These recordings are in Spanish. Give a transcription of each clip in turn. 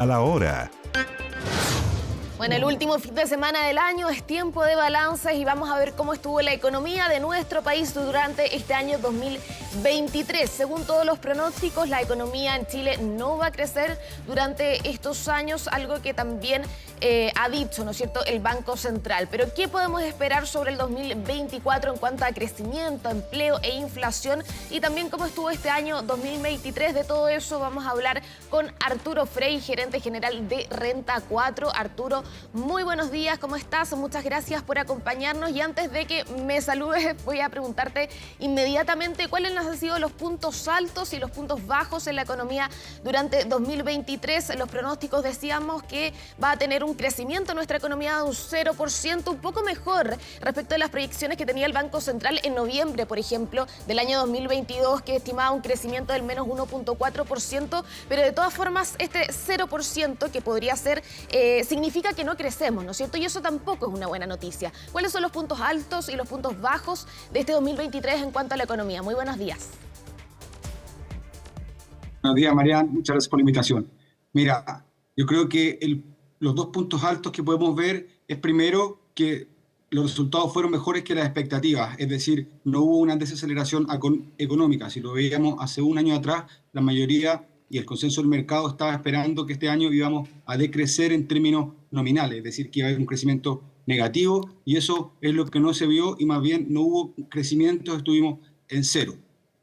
A la hora. Bueno, el último fin de semana del año es tiempo de balances y vamos a ver cómo estuvo la economía de nuestro país durante este año 2023. Según todos los pronósticos, la economía en Chile no va a crecer durante estos años, algo que también ha dicho, ¿no es cierto?, el Banco Central. Pero ¿qué podemos esperar sobre el 2024 en cuanto a crecimiento, empleo e inflación? Y también cómo estuvo este año 2023. De todo eso vamos a hablar con Arturo Frey, gerente general de Renta 4. Arturo, muy buenos días, ¿cómo estás? Muchas gracias por acompañarnos y antes de que me saludes voy a preguntarte inmediatamente cuáles han sido los puntos altos y los puntos bajos en la economía durante 2023. Los pronósticos decíamos que va a tener un crecimiento en nuestra economía de un 0%, un poco mejor respecto a las proyecciones que tenía el Banco Central en noviembre, por ejemplo, del año 2022, que estimaba un crecimiento del menos 1.4%, pero de todas formas este 0% que podría ser significa que no crecemos, ¿no es cierto? Y eso tampoco es una buena noticia. ¿Cuáles son los puntos altos y los puntos bajos de este 2023 en cuanto a la economía? Muy buenos días. Buenos días, Marian. Muchas gracias por la invitación. Mira, yo creo que los dos puntos altos que podemos ver es primero que los resultados fueron mejores que las expectativas, es decir, no hubo una desaceleración económica. Si lo veíamos hace un año atrás, la mayoría y el consenso del mercado estaba esperando que este año íbamos a decrecer en términos nominales, es decir, que iba a haber un crecimiento negativo, y eso es lo que no se vio, y más bien no hubo crecimiento, estuvimos en cero.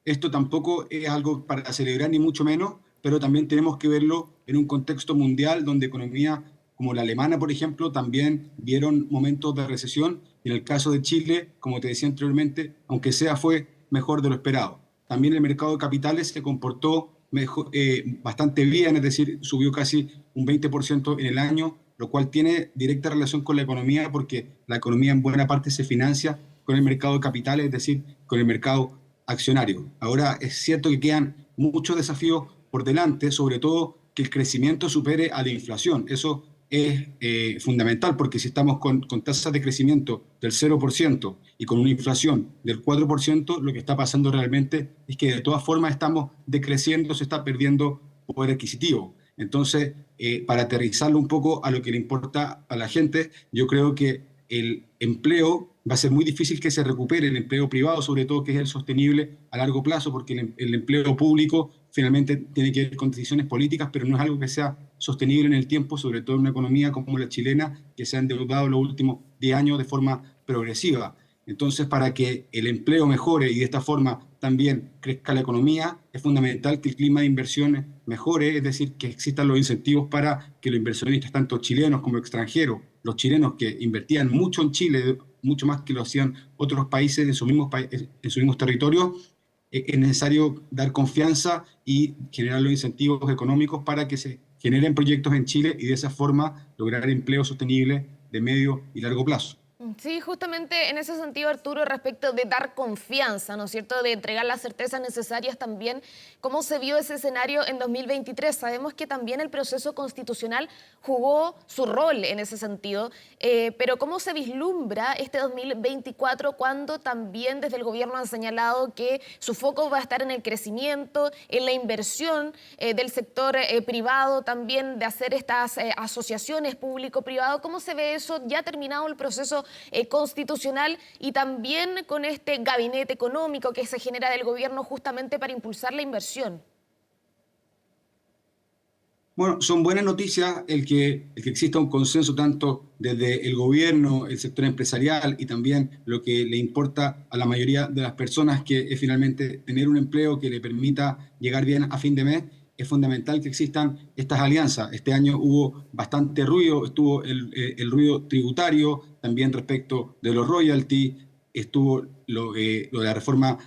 Esto tampoco es algo para celebrar, ni mucho menos, pero también tenemos que verlo en un contexto mundial donde economías como la alemana, por ejemplo, también vieron momentos de recesión, y en el caso de Chile, como te decía anteriormente, aunque sea fue mejor de lo esperado. También el mercado de capitales se comportó bastante bien, es decir, subió casi un 20% en el año, lo cual tiene directa relación con la economía, porque la economía en buena parte se financia con el mercado de capitales, es decir, con el mercado accionario. Ahora, es cierto que quedan muchos desafíos por delante, sobre todo que el crecimiento supere a la inflación. Eso es fundamental, porque si estamos con tasas de crecimiento del 0% y con una inflación del 4%, lo que está pasando realmente es que de todas formas estamos decreciendo, se está perdiendo poder adquisitivo. Entonces, para aterrizarlo un poco a lo que le importa a la gente, yo creo que el empleo va a ser muy difícil que se recupere, el empleo privado, sobre todo, que es el sostenible a largo plazo, porque el empleo público finalmente tiene que ver con decisiones políticas, pero no es algo que sea sostenible en el tiempo, sobre todo en una economía como la chilena, que se ha endeudado los últimos 10 años de forma progresiva. Entonces, para que el empleo mejore y de esta forma también crezca la economía, es fundamental que el clima de inversiones mejore, es decir, que existan los incentivos para que los inversionistas, tanto chilenos como extranjeros, los chilenos que invertían mucho en Chile, mucho más que lo hacían otros países en sus mismos territorios, es necesario dar confianza y generar los incentivos económicos para que se generen proyectos en Chile y de esa forma lograr empleo sostenible de medio y largo plazo. Sí, justamente en ese sentido, Arturo, respecto de dar confianza, ¿no es cierto?, de entregar las certezas necesarias también, ¿cómo se vio ese escenario en 2023? Sabemos que también el proceso constitucional jugó su rol en ese sentido, pero ¿cómo se vislumbra este 2024 cuando también desde el gobierno han señalado que su foco va a estar en el crecimiento, en la inversión del sector privado, también de hacer estas asociaciones público-privado? ¿Cómo se ve eso ya terminado el proceso constitucional y también con este gabinete económico que se genera del gobierno justamente para impulsar la inversión? Bueno, son buenas noticias el que exista un consenso tanto desde el gobierno, el sector empresarial y también lo que le importa a la mayoría de las personas, que es finalmente tener un empleo que le permita llegar bien a fin de mes. Es fundamental que existan estas alianzas. Este año hubo bastante ruido, estuvo el ruido tributario, también respecto de los royalties, estuvo lo de la reforma,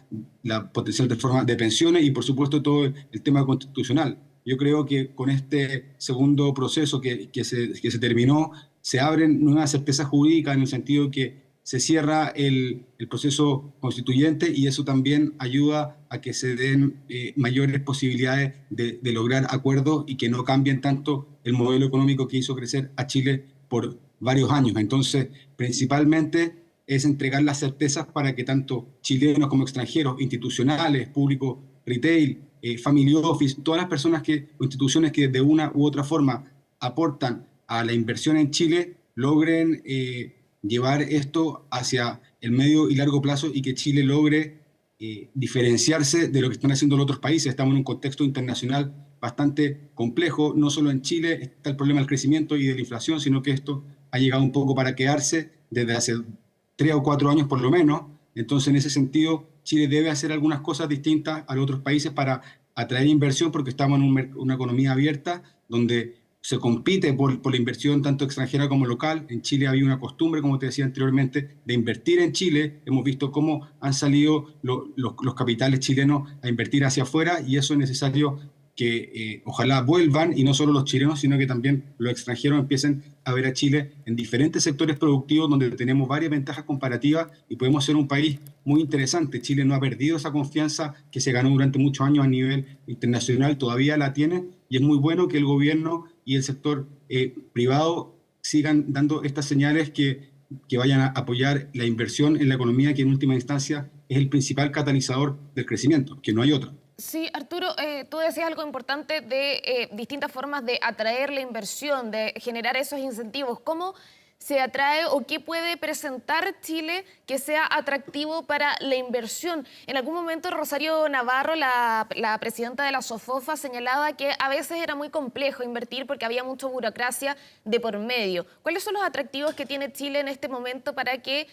la potencial reforma de pensiones y por supuesto todo el tema constitucional. Yo creo que con este segundo proceso que se terminó, se abren nuevas certezas jurídicas en el sentido que se cierra el proceso constituyente y eso también ayuda a que se den mayores posibilidades de lograr acuerdos y que no cambien tanto el modelo económico que hizo crecer a Chile por varios años. Entonces, principalmente es entregar las certezas para que tanto chilenos como extranjeros, institucionales, públicos, retail, family office, todas las personas o instituciones que de una u otra forma aportan a la inversión en Chile logren llevar esto hacia el medio y largo plazo y que Chile logre diferenciarse de lo que están haciendo los otros países. Estamos en un contexto internacional bastante complejo. No solo en Chile está el problema del crecimiento y de la inflación, sino que esto ha llegado un poco para quedarse desde hace 3 o 4 años por lo menos. Entonces, en ese sentido, Chile debe hacer algunas cosas distintas a los otros países para atraer inversión, porque estamos en una economía abierta donde se compite por la inversión tanto extranjera como local. En Chile había una costumbre, como te decía anteriormente, de invertir en Chile. Hemos visto cómo han salido los capitales chilenos a invertir hacia afuera, y eso es necesario que ojalá vuelvan, y no solo los chilenos, sino que también los extranjeros empiecen a ver a Chile en diferentes sectores productivos donde tenemos varias ventajas comparativas y podemos ser un país muy interesante. Chile no ha perdido esa confianza que se ganó durante muchos años a nivel internacional, todavía la tiene, y es muy bueno que el gobierno y el sector privado sigan dando estas señales que vayan a apoyar la inversión en la economía, que en última instancia es el principal catalizador del crecimiento, que no hay otro. Sí, Arturo, tú decías algo importante de distintas formas de atraer la inversión, de generar esos incentivos. ¿Cómo se atrae o qué puede presentar Chile que sea atractivo para la inversión? En algún momento Rosario Navarro, la presidenta de la SOFOFA, señalaba que a veces era muy complejo invertir porque había mucha burocracia de por medio. ¿Cuáles son los atractivos que tiene Chile en este momento para que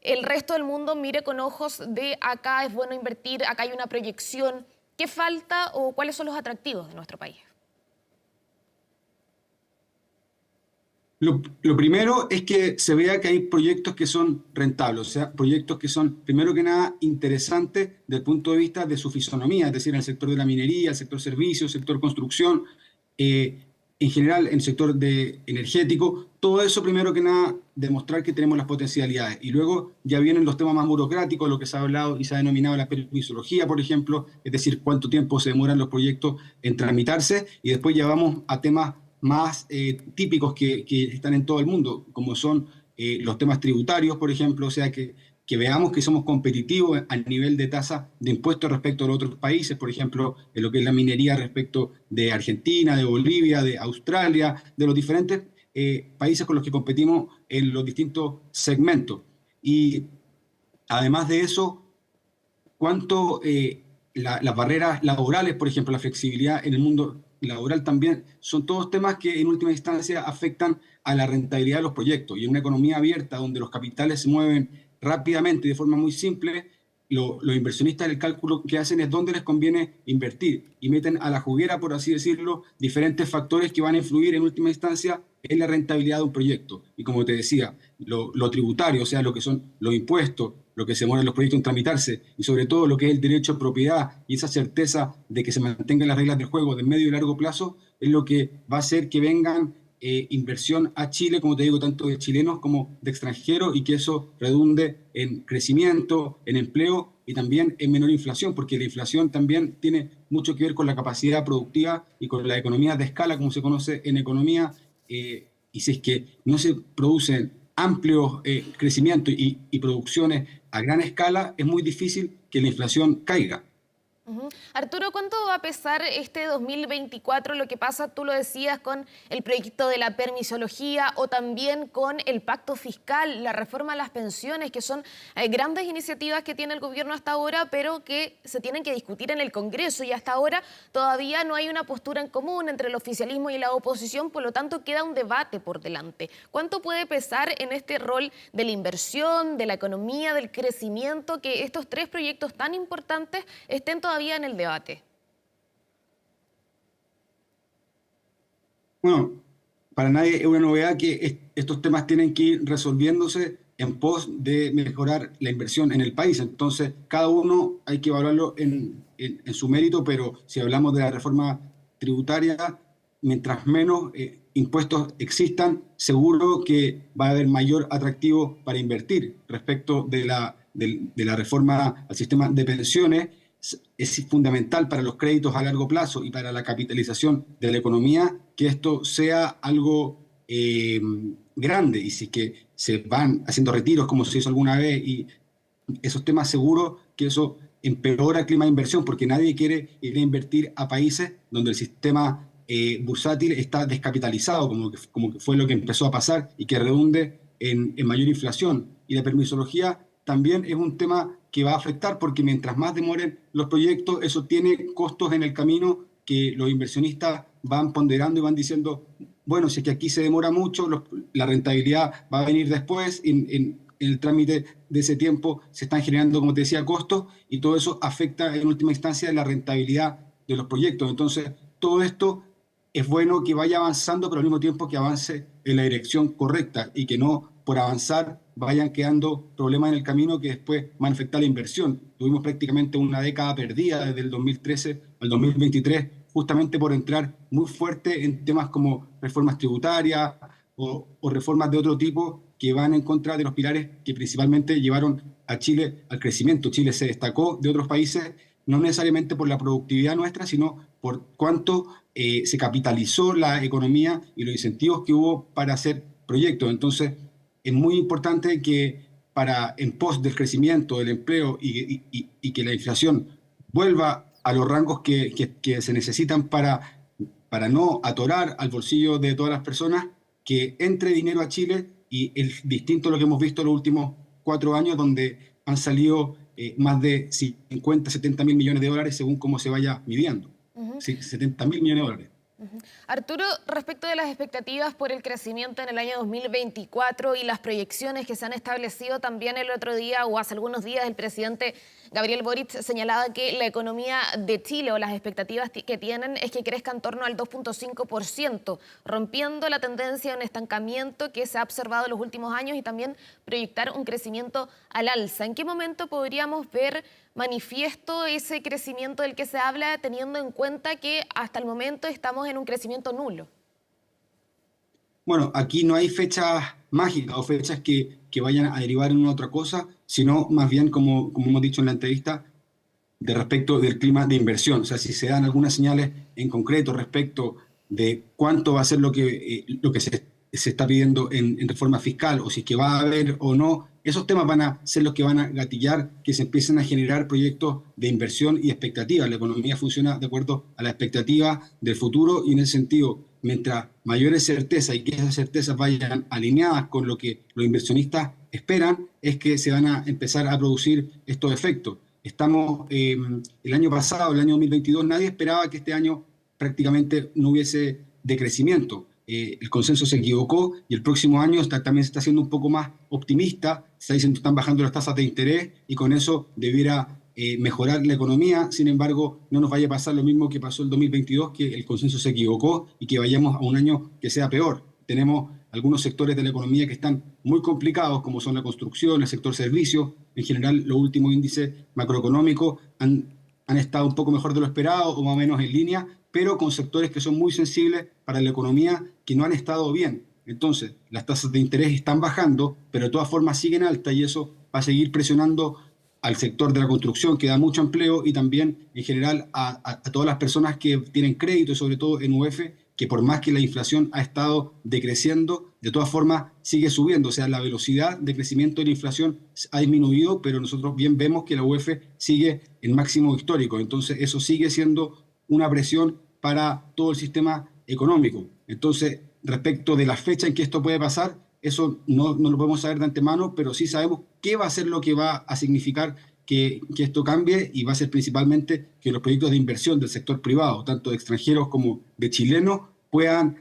el resto del mundo mire con ojos de acá es bueno invertir, acá hay una proyección? ¿Qué falta o cuáles son los atractivos de nuestro país? Lo primero es que se vea que hay proyectos que son rentables, o sea, proyectos que son, primero que nada, interesantes desde el punto de vista de su fisonomía, es decir, en el sector de la minería, el sector servicios, el sector construcción, en general, en el sector energético. Todo eso, primero que nada, demostrar que tenemos las potencialidades. Y luego ya vienen los temas más burocráticos, lo que se ha hablado y se ha denominado la permisología, por ejemplo, es decir, cuánto tiempo se demoran los proyectos en tramitarse, y después ya vamos a temas más típicos que están en todo el mundo, como son los temas tributarios, por ejemplo, o sea, que veamos que somos competitivos a nivel de tasa de impuestos respecto a los otros países, por ejemplo, en lo que es la minería respecto de Argentina, de Bolivia, de Australia, de los diferentes países con los que competimos en los distintos segmentos. Y además de eso, cuánto las barreras laborales, por ejemplo, la flexibilidad en el mundo laboral también, son todos temas que en última instancia afectan a la rentabilidad de los proyectos. Y en una economía abierta donde los capitales se mueven rápidamente y de forma muy simple, los inversionistas el cálculo que hacen es dónde les conviene invertir y meten a la juguera, por así decirlo, diferentes factores que van a influir en última instancia en la rentabilidad de un proyecto. Y como te decía, lo tributario, o sea, lo que son los impuestos, lo que se demoran los proyectos en tramitarse, y sobre todo lo que es el derecho a propiedad y esa certeza de que se mantengan las reglas del juego de medio y largo plazo, es lo que va a hacer que vengan inversión a Chile, como te digo, tanto de chilenos como de extranjeros, y que eso redunde en crecimiento, en empleo y también en menor inflación, porque la inflación también tiene mucho que ver con la capacidad productiva y con la economía de escala, como se conoce en economía, y si es que no se producen amplios crecimientos y producciones a gran escala, es muy difícil que la inflación caiga. Arturo, ¿cuánto va a pesar este 2024 lo que pasa, tú lo decías, con el proyecto de la permisología o también con el pacto fiscal, la reforma a las pensiones, que son grandes iniciativas que tiene el gobierno hasta ahora, pero que se tienen que discutir en el Congreso, y hasta ahora todavía no hay una postura en común entre el oficialismo y la oposición, por lo tanto queda un debate por delante? ¿Cuánto puede pesar en este rol de la inversión, de la economía, del crecimiento, que estos tres proyectos tan importantes estén todavía en el debate? Bueno, para nadie es una novedad que estos temas tienen que ir resolviéndose en pos de mejorar la inversión en el país. Entonces, cada uno hay que evaluarlo en su mérito, pero si hablamos de la reforma tributaria, mientras menos impuestos existan, seguro que va a haber mayor atractivo para invertir. Respecto de la reforma al sistema de pensiones, es fundamental para los créditos a largo plazo y para la capitalización de la economía que esto sea algo grande, y si es que se van haciendo retiros como se hizo alguna vez y esos temas, seguro que eso empeora el clima de inversión, porque nadie quiere ir a invertir a países donde el sistema bursátil está descapitalizado, como que fue lo que empezó a pasar y que redunde en mayor inflación. Y la permisología también es un tema que va a afectar porque mientras más demoren los proyectos, eso tiene costos en el camino que los inversionistas van ponderando y van diciendo, bueno, si es que aquí se demora mucho, la rentabilidad va a venir después, en el trámite de ese tiempo se están generando, como te decía, costos y todo eso afecta en última instancia la rentabilidad de los proyectos. Entonces, todo esto es bueno que vaya avanzando, pero al mismo tiempo que avance en la dirección correcta y que no por avanzar vayan quedando problemas en el camino que después van a afectar la inversión. Tuvimos prácticamente una década perdida desde el 2013 al 2023, justamente por entrar muy fuerte en temas como reformas tributarias o reformas de otro tipo que van en contra de los pilares que principalmente llevaron a Chile al crecimiento. Chile se destacó de otros países no necesariamente por la productividad nuestra, sino por cuánto se capitalizó la economía y los incentivos que hubo para hacer proyectos. Entonces, es muy importante que en pos del crecimiento, del empleo y que la inflación vuelva a los rangos que se necesitan para no atorar al bolsillo de todas las personas, que entre dinero a Chile y es distinto a lo que hemos visto en los últimos 4 años, donde han salido más de 50, 70 mil millones de dólares según cómo se vaya midiendo. Sí, 70 mil millones de dólares. Arturo, respecto de las expectativas por el crecimiento en el año 2024 y las proyecciones que se han establecido también el otro día o hace algunos días, el presidente Gabriel Boric señalaba que la economía de Chile o las expectativas que tienen es que crezca en torno al 2.5%, rompiendo la tendencia de un estancamiento que se ha observado en los últimos años y también proyectar un crecimiento al alza. ¿En qué momento podríamos ver manifiesto ese crecimiento del que se habla, teniendo en cuenta que hasta el momento estamos en un crecimiento nulo? Bueno, aquí no hay fechas mágicas o fechas que vayan a derivar en una otra cosa, sino más bien, como hemos dicho en la entrevista, de respecto del clima de inversión. O sea, si se dan algunas señales en concreto respecto de cuánto va a ser lo que se está pidiendo en reforma fiscal, o si es que va a haber o no, esos temas van a ser los que van a gatillar que se empiecen a generar proyectos de inversión y expectativas. La economía funciona de acuerdo a la expectativa del futuro y en ese sentido, mientras mayores certezas y que esas certezas vayan alineadas con lo que los inversionistas esperan, es que se van a empezar a producir estos efectos. Estamos, el año pasado, el año 2022, nadie esperaba que este año prácticamente no hubiese decrecimiento. El consenso se equivocó y el próximo año también se está haciendo un poco más optimista, se está diciendo que están bajando las tasas de interés y con eso debiera mejorar la economía. Sin embargo, no nos vaya a pasar lo mismo que pasó el 2022, que el consenso se equivocó y que vayamos a un año que sea peor. Tenemos algunos sectores de la economía que están muy complicados, como son la construcción, el sector servicios. En general, los últimos índices macroeconómicos han estado un poco mejor de lo esperado o más o menos en línea, pero con sectores que son muy sensibles para la economía que no han estado bien. Entonces, las tasas de interés están bajando, pero de todas formas siguen altas y eso va a seguir presionando al sector de la construcción, que da mucho empleo, y también en general a todas las personas que tienen crédito, sobre todo en UF, que por más que la inflación ha estado decreciendo, de todas formas sigue subiendo. O sea, la velocidad de crecimiento de la inflación ha disminuido, pero nosotros bien vemos que la UF sigue en máximo histórico. Entonces, eso sigue siendo una presión para todo el sistema económico. Entonces, respecto de la fecha en que esto puede pasar, eso no lo podemos saber de antemano, pero sí sabemos qué va a ser lo que va a significar que esto cambie, y va a ser principalmente que los proyectos de inversión del sector privado, tanto de extranjeros como de chilenos, puedan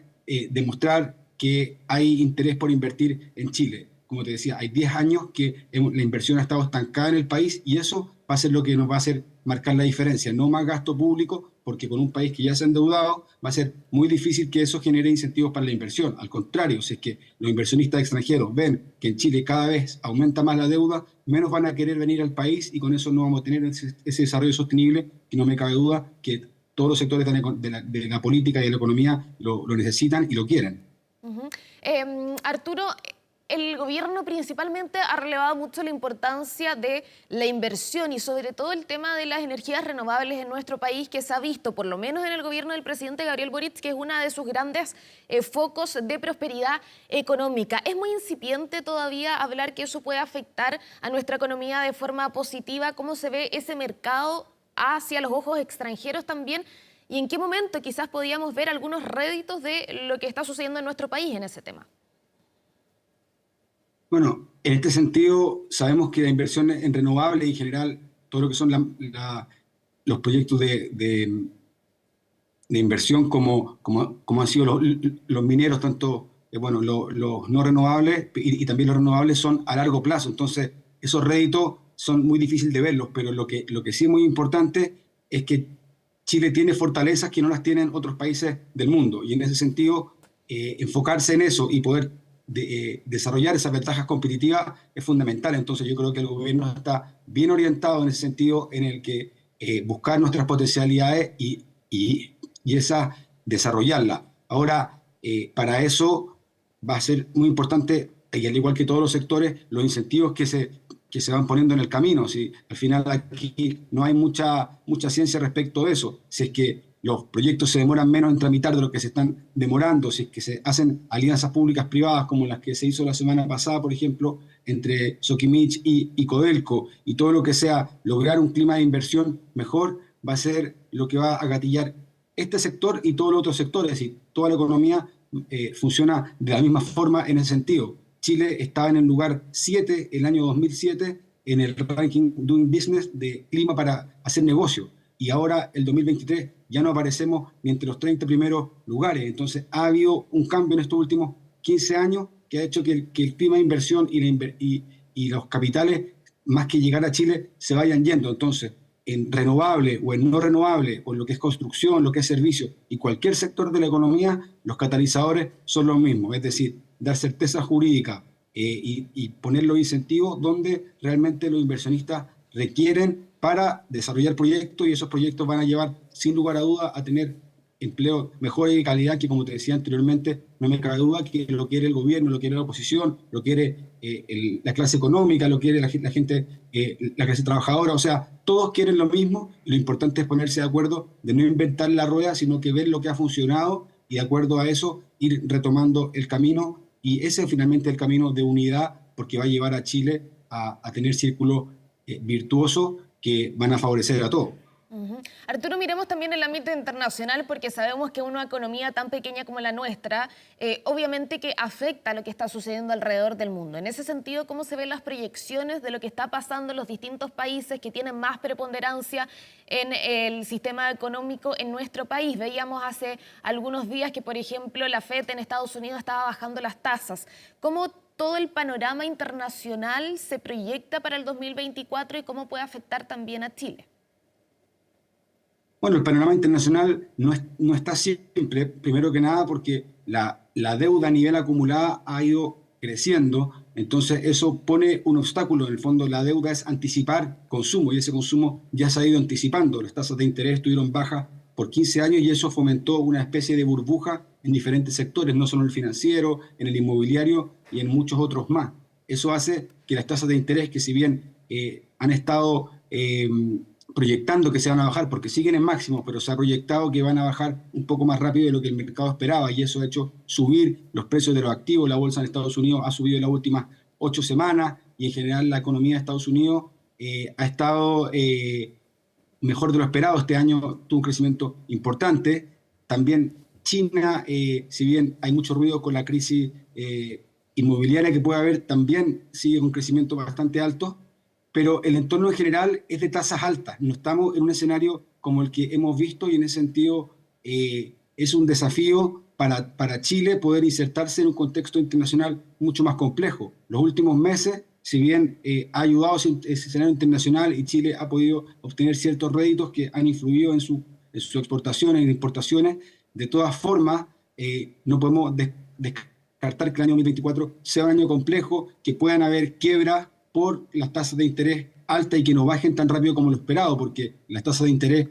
demostrar que hay interés por invertir en Chile. Como te decía, hay 10 años que la inversión ha estado estancada en el país y eso va a ser lo que nos va a hacer marcar la diferencia. No más gasto público, porque con un país que ya se ha endeudado va a ser muy difícil que eso genere incentivos para la inversión. Al contrario, si es que los inversionistas extranjeros ven que en Chile cada vez aumenta más la deuda, menos van a querer venir al país y con eso no vamos a tener ese desarrollo sostenible, que no me cabe duda que todos los sectores de la política y de la economía lo necesitan y lo quieren. Arturo, el gobierno principalmente ha relevado mucho la importancia de la inversión y sobre todo el tema de las energías renovables en nuestro país, que se ha visto, por lo menos en el gobierno del presidente Gabriel Boric, que es uno de sus grandes focos de prosperidad económica. Es muy incipiente todavía hablar que eso puede afectar a nuestra economía de forma positiva. ¿Cómo se ve ese mercado hacia los ojos extranjeros también? y en qué momento quizás podíamos ver algunos réditos de lo que está sucediendo en nuestro país en ese tema. Bueno, en este sentido, sabemos que la inversión en renovables y en general todo lo que son los proyectos de inversión como han sido los mineros, tanto bueno, los no renovables y también los renovables son a largo plazo. Entonces, esos réditos son muy difíciles de verlos, pero lo que sí es muy importante es que Chile tiene fortalezas que no las tienen otros países del mundo. Y en ese sentido, enfocarse en eso y poder desarrollar esas ventajas competitivas es fundamental. Entonces, yo creo que el gobierno está bien orientado en ese sentido, en el que buscar nuestras potencialidades y esa desarrollarla. Ahora, para eso va a ser muy importante, y al igual que todos los sectores, los incentivos que se van poniendo en el camino. ¿Sí? Al final aquí no hay mucha ciencia respecto de eso. Si es que los proyectos se demoran menos en tramitar de lo que se están demorando, si es que se hacen alianzas públicas-privadas como las que se hizo la semana pasada, por ejemplo, entre Sokimich y Codelco, y todo lo que sea lograr un clima de inversión mejor, va a ser lo que va a gatillar este sector y todos los otros sectores. Es decir, toda la economía funciona de la misma forma en ese sentido. Chile estaba en el lugar 7 el año 2007 en el ranking Doing Business de clima para hacer negocio. Y ahora, el 2023, ya no aparecemos ni entre los 30 primeros lugares. Entonces, ha habido un cambio en estos últimos 15 años que ha hecho que el clima de inversión y los capitales, más que llegar a Chile, se vayan yendo. Entonces, en renovable o en no renovable, o en lo que es construcción, lo que es servicio, y cualquier sector de la economía, los catalizadores son los mismos. Es decir, dar certeza jurídica y poner los incentivos donde realmente los inversionistas requieren para desarrollar proyectos, y esos proyectos van a llevar, sin lugar a duda, a tener empleo mejor y de calidad, que como te decía anteriormente, no me cabe duda que lo quiere el gobierno, lo quiere la oposición, lo quiere la clase económica, lo quiere la gente, la clase trabajadora. O sea, todos quieren lo mismo, y lo importante es ponerse de acuerdo, de no inventar la rueda, sino que ver lo que ha funcionado y de acuerdo a eso ir retomando el camino, y ese es finalmente el camino de unidad, porque va a llevar a Chile a tener círculos virtuosos que van a favorecer a todos. Arturo, miremos también el ámbito internacional, porque sabemos que una economía tan pequeña como la nuestra, obviamente que afecta a lo que está sucediendo alrededor del mundo. En ese sentido, ¿cómo se ven las proyecciones de lo que está pasando en los distintos países que tienen más preponderancia en el sistema económico en nuestro país? Veíamos hace algunos días que, por ejemplo, la FED en Estados Unidos estaba bajando las tasas. ¿Cómo todo el panorama internacional se proyecta para el 2024 y cómo puede afectar también a Chile? Bueno, el panorama internacional no está siempre, primero que nada, porque la deuda a nivel acumulada ha ido creciendo. Entonces eso pone un obstáculo. En el fondo, la deuda es anticipar consumo, y ese consumo ya se ha ido anticipando. Las tasas de interés estuvieron bajas por 15 años y eso fomentó una especie de burbuja en diferentes sectores, no solo en el financiero, en el inmobiliario y en muchos otros más. Eso hace que las tasas de interés, que si bien han estado proyectando que se van a bajar porque siguen en máximos, pero se ha proyectado que van a bajar un poco más rápido de lo que el mercado esperaba, y eso ha hecho subir los precios de los activos. La bolsa en Estados Unidos ha subido en las últimas 8 semanas, y en general la economía de Estados Unidos ha estado mejor de lo esperado. Este año tuvo un crecimiento importante. También China, si bien hay mucho ruido con la crisis inmobiliaria que puede haber, también sigue con un crecimiento bastante alto. Pero el entorno en general es de tasas altas. No estamos en un escenario como el que hemos visto, y en ese sentido es un desafío para Chile poder insertarse en un contexto internacional mucho más complejo. Los últimos meses, si bien ha ayudado ese escenario internacional y Chile ha podido obtener ciertos réditos que han influido en sus exportaciones y importaciones, de todas formas no podemos descartar que el año 2024 sea un año complejo, que puedan haber quiebras por las tasas de interés altas y que no bajen tan rápido como lo esperado, porque las tasas de interés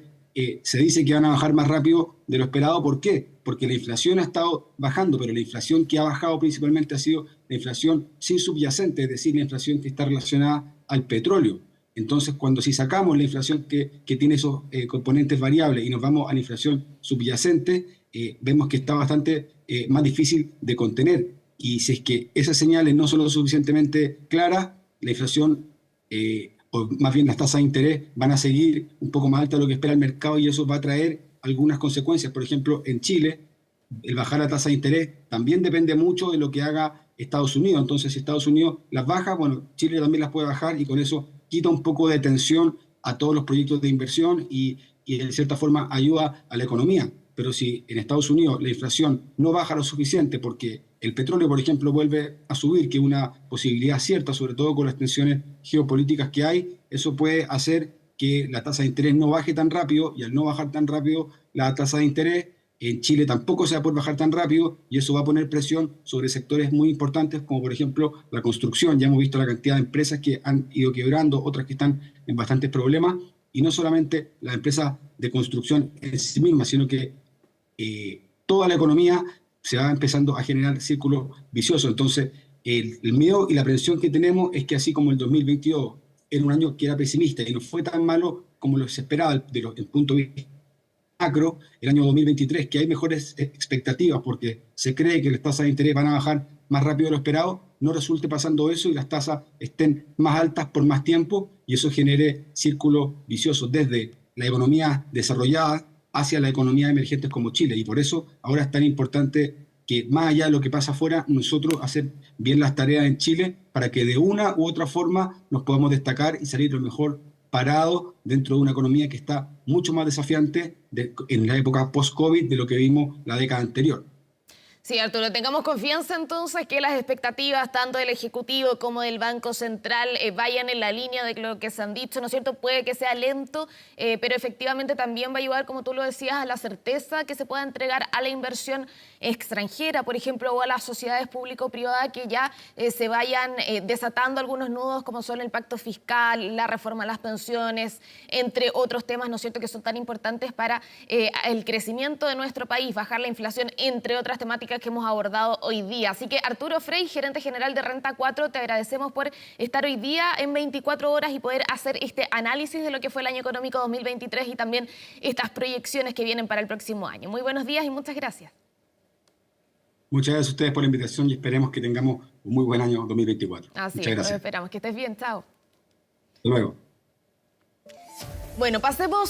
se dice que van a bajar más rápido de lo esperado. ¿Por qué? Porque la inflación ha estado bajando, pero la inflación que ha bajado principalmente ha sido la inflación sin subyacente, es decir, la inflación que está relacionada al petróleo. Entonces, si sacamos la inflación que tiene esos componentes variables y nos vamos a la inflación subyacente, vemos que está bastante más difícil de contener. Y si es que esas señales no son lo suficientemente claras, la inflación, o más bien las tasas de interés, van a seguir un poco más altas de lo que espera el mercado, y eso va a traer algunas consecuencias. Por ejemplo, en Chile, el bajar la tasa de interés también depende mucho de lo que haga Estados Unidos. Entonces, si Estados Unidos las baja, bueno, Chile también las puede bajar y con eso quita un poco de tensión a todos los proyectos de inversión y de cierta forma ayuda a la economía. Pero si en Estados Unidos la inflación no baja lo suficiente porque el petróleo, por ejemplo, vuelve a subir, que es una posibilidad cierta, sobre todo con las tensiones geopolíticas que hay, eso puede hacer que la tasa de interés no baje tan rápido, y al no bajar tan rápido la tasa de interés, en Chile tampoco se va a poder bajar tan rápido, y eso va a poner presión sobre sectores muy importantes como por ejemplo la construcción. Ya hemos visto la cantidad de empresas que han ido quebrando, otras que están en bastantes problemas, y no solamente las empresas de construcción en sí mismas, sino que toda la economía se va empezando a generar círculos viciosos. Entonces, el miedo y la aprensión que tenemos es que así como el 2022 era un año que era pesimista y no fue tan malo como lo se esperaba desde el punto de vista macro, el año 2023, que hay mejores expectativas porque se cree que las tasas de interés van a bajar más rápido de lo esperado, no resulte pasando eso y las tasas estén más altas por más tiempo, y eso genere círculos viciosos desde la economía desarrollada hacia la economía emergentes como Chile. Y por eso ahora es tan importante que, más allá de lo que pasa afuera, nosotros hacer bien las tareas en Chile para que de una u otra forma nos podamos destacar y salir lo mejor parado dentro de una economía que está mucho más desafiante en la época post-COVID de lo que vimos la década anterior. Sí, Arturo, tengamos confianza entonces que las expectativas tanto del Ejecutivo como del Banco Central vayan en la línea de lo que se han dicho, ¿no es cierto? Puede que sea lento, pero efectivamente también va a ayudar, como tú lo decías, a la certeza que se pueda entregar a la inversión extranjera, por ejemplo, o a las sociedades público-privadas que ya se vayan desatando algunos nudos como son el pacto fiscal, la reforma a las pensiones, entre otros temas, ¿no es cierto?, que son tan importantes para el crecimiento de nuestro país, bajar la inflación, entre otras temáticas que hemos abordado hoy día. Así que Arturo Frey, gerente general de Renta 4, te agradecemos por estar hoy día en 24 horas y poder hacer este análisis de lo que fue el año económico 2023 y también estas proyecciones que vienen para el próximo año. Muy buenos días y muchas gracias. Muchas gracias a ustedes por la invitación y esperemos que tengamos un muy buen año 2024. Así Muchas es, gracias. lo esperamos. Que estés bien, chao. Hasta luego. Bueno, pasemos